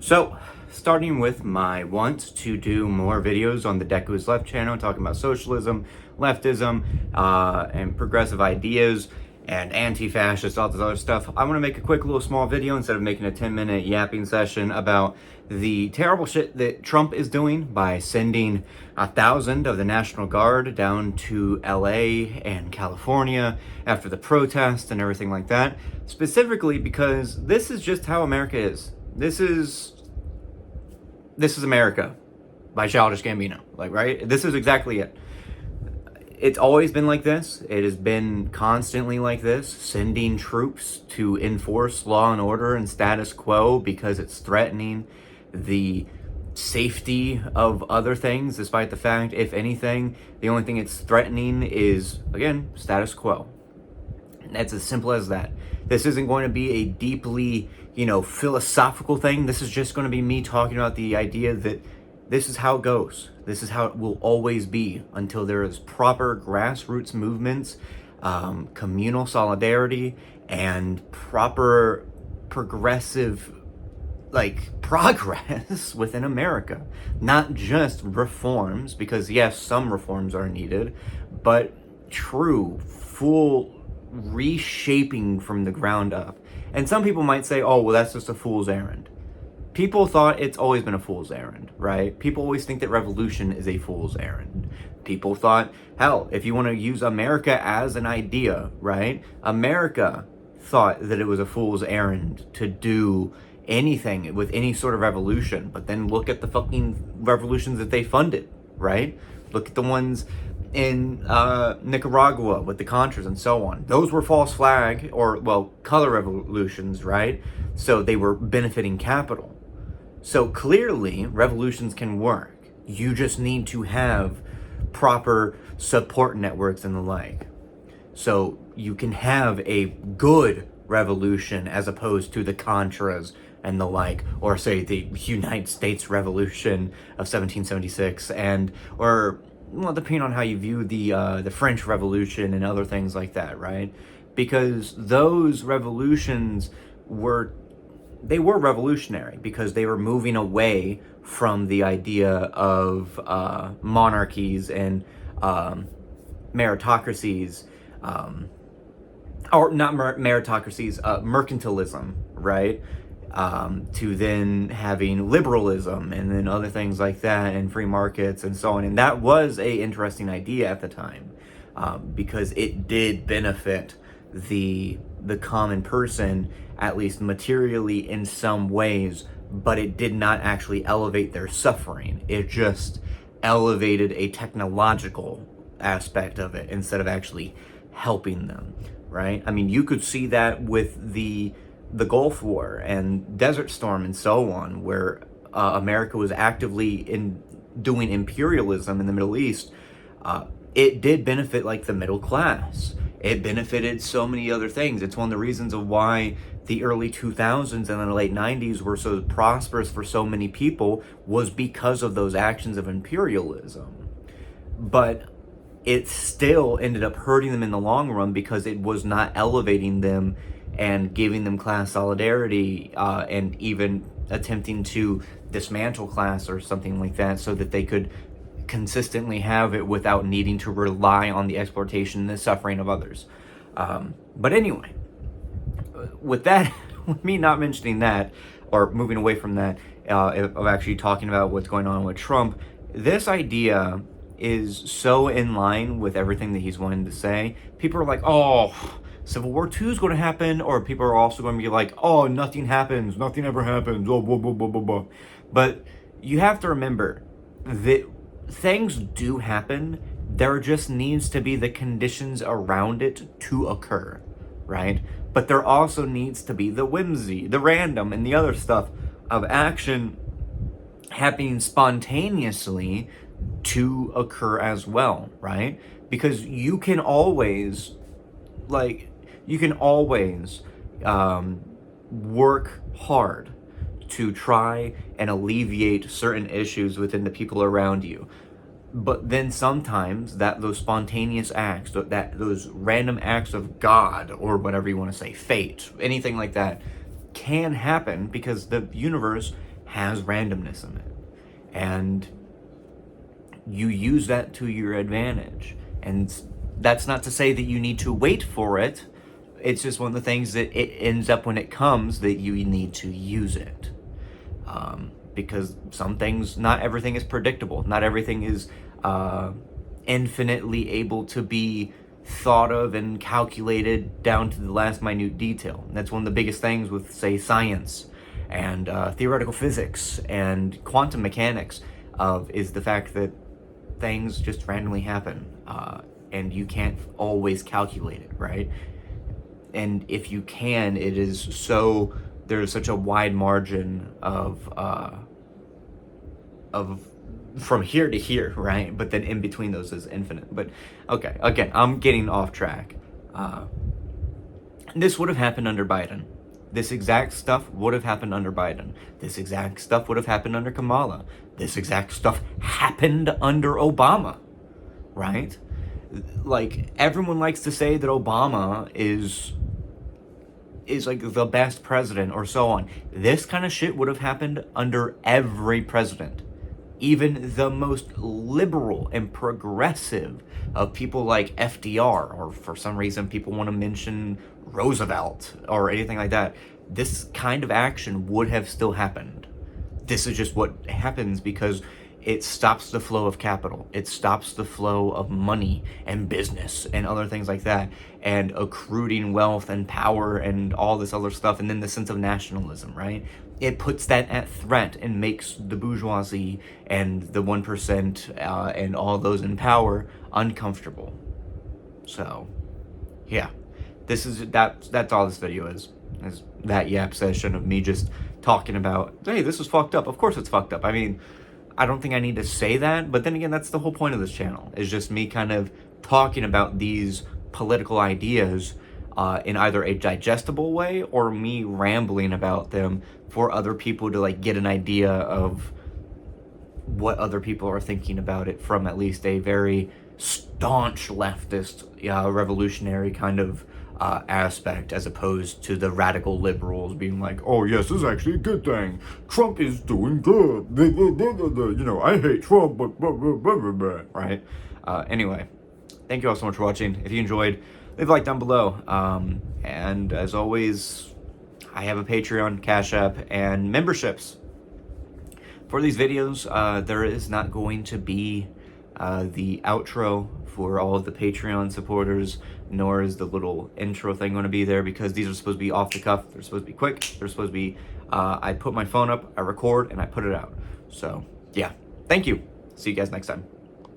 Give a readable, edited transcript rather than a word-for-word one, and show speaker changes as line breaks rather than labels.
So, starting with my want to do more videos on the Deku's Left channel, talking about socialism, leftism, and progressive ideas, and anti-fascist, all this other stuff, I want to make a quick little small video instead of making a 10-minute yapping session about the terrible shit that Trump is doing by sending 1,000 of the National Guard down to LA and California after the protests and everything like that, specifically because this is just how America is. This is America by Childish Gambino, right? This is exactly it. It's always been like this. It has been constantly like this, sending troops to enforce law and order and status quo because it's threatening the safety of other things, despite the fact, if anything, the only thing it's threatening is, again, status quo. It's as simple as that. This isn't going to be a deeply, philosophical thing. This is just going to be me talking about the idea that this is how it goes. This is how it will always be until there is proper grassroots movements, communal solidarity, and proper progressive, progress within America. Not just reforms, because yes, some reforms are needed, but true, full reshaping from the ground up. And some people might say, oh, well, that's just a fool's errand. People thought it's always been a fool's errand, right? People always think that revolution is a fool's errand. People thought, hell, if you want to use America as an idea, right? America thought that it was a fool's errand to do anything with any sort of revolution. But then look at the fucking revolutions that they funded, right? Look at the ones in Nicaragua with the Contras and so on. Those were false flag or, color revolutions, right? So they were benefiting capital. So clearly, revolutions can work. You just need to have proper support networks and the like. So you can have a good revolution as opposed to the Contras and the like, or say the United States Revolution of 1776, depending on how you view the French Revolution and other things like that, right? Because those revolutions were revolutionary because they were moving away from the idea of monarchies and meritocracies, or not meritocracies, mercantilism, right? To then having liberalism and then other things like that and free markets and so on. And that was a interesting idea at the time, because it did benefit the common person, at least materially in some ways, but it did not actually elevate their suffering. It just elevated a technological aspect of it instead of actually helping them, right? I mean, you could see that with the Gulf War and Desert Storm and so on, where America was actively doing imperialism in the Middle East. It did benefit the middle class. It benefited so many other things. It's one of the reasons of why the early 2000s and the late 90s were so prosperous for so many people, was because of those actions of imperialism. But it still ended up hurting them in the long run because it was not elevating them and giving them class solidarity, and even attempting to dismantle class or something like that so that they could consistently have it without needing to rely on the exploitation and the suffering of others. But anyway, with that, with me not mentioning that, or moving away from that, of actually talking about what's going on with Trump, this idea is so in line with everything that he's wanting to say. People are like, oh, Civil War II is going to happen, or people are also going to be like, oh, nothing happens, nothing ever happens, oh, blah, blah, blah, blah, blah. But you have to remember that things do happen. There just needs to be the conditions around it to occur, right? But there also needs to be the whimsy, the random, and the other stuff of action happening spontaneously to occur as well, right? Because you can always work hard to try and alleviate certain issues within the people around you. But then sometimes those spontaneous acts, those random acts of God, or whatever you want to say, fate, anything like that, can happen because the universe has randomness in it. And you use that to your advantage. And that's not to say that you need to wait for it. It's just one of the things that it ends up when it comes that you need to use it. Because some things, not everything is predictable. Not everything is infinitely able to be thought of and calculated down to the last minute detail. And that's one of the biggest things with, say, science and theoretical physics and quantum mechanics is the fact that things just randomly happen, and you can't always calculate it, right? And if you can, there's such a wide margin of from here to here, right? But then in between those is infinite. But okay, again, I'm getting off track. This would have happened under Biden. This exact stuff would have happened under Biden. This exact stuff would have happened under Kamala. This exact stuff happened under Obama, right? Like, everyone likes to say that Obama is like the best president or so on. This kind of shit would have happened under every president. Even the most liberal and progressive of people like FDR, or for some reason people want to mention Roosevelt or anything like that. This kind of action would have still happened. This is just what happens because it stops the flow of capital. It stops the flow of money and business and other things like that, and accruing wealth and power and all this other stuff, and then the sense of nationalism, right? It puts that at threat and makes the bourgeoisie and the 1% and all those in power uncomfortable. So, yeah, that's all this video is that yap session of me just talking about, hey, this is fucked up. Of course it's fucked up. I mean, I don't think I need to say that, but then again, that's the whole point of this channel, is just me kind of talking about these political ideas in either a digestible way or me rambling about them for other people to like get an idea of what other people are thinking about it from at least a very staunch leftist revolutionary kind of aspect, as opposed to the radical liberals being like, oh yes, this is actually a good thing, Trump is doing good, blah, blah, blah, blah, blah. You know, I hate Trump, but blah, blah, blah, blah, blah. Right? Anyway, thank you all so much for watching. If you enjoyed, leave a like down below, and as always, I have a Patreon, Cash App, and memberships. For these videos, there is not going to be the outro for all of the Patreon supporters, nor is the little intro thing going to be there, because these are supposed to be off the cuff. They're supposed to be quick. They're supposed to be, I put my phone up, I record, and I put it out. So, yeah. Thank you. See you guys next time.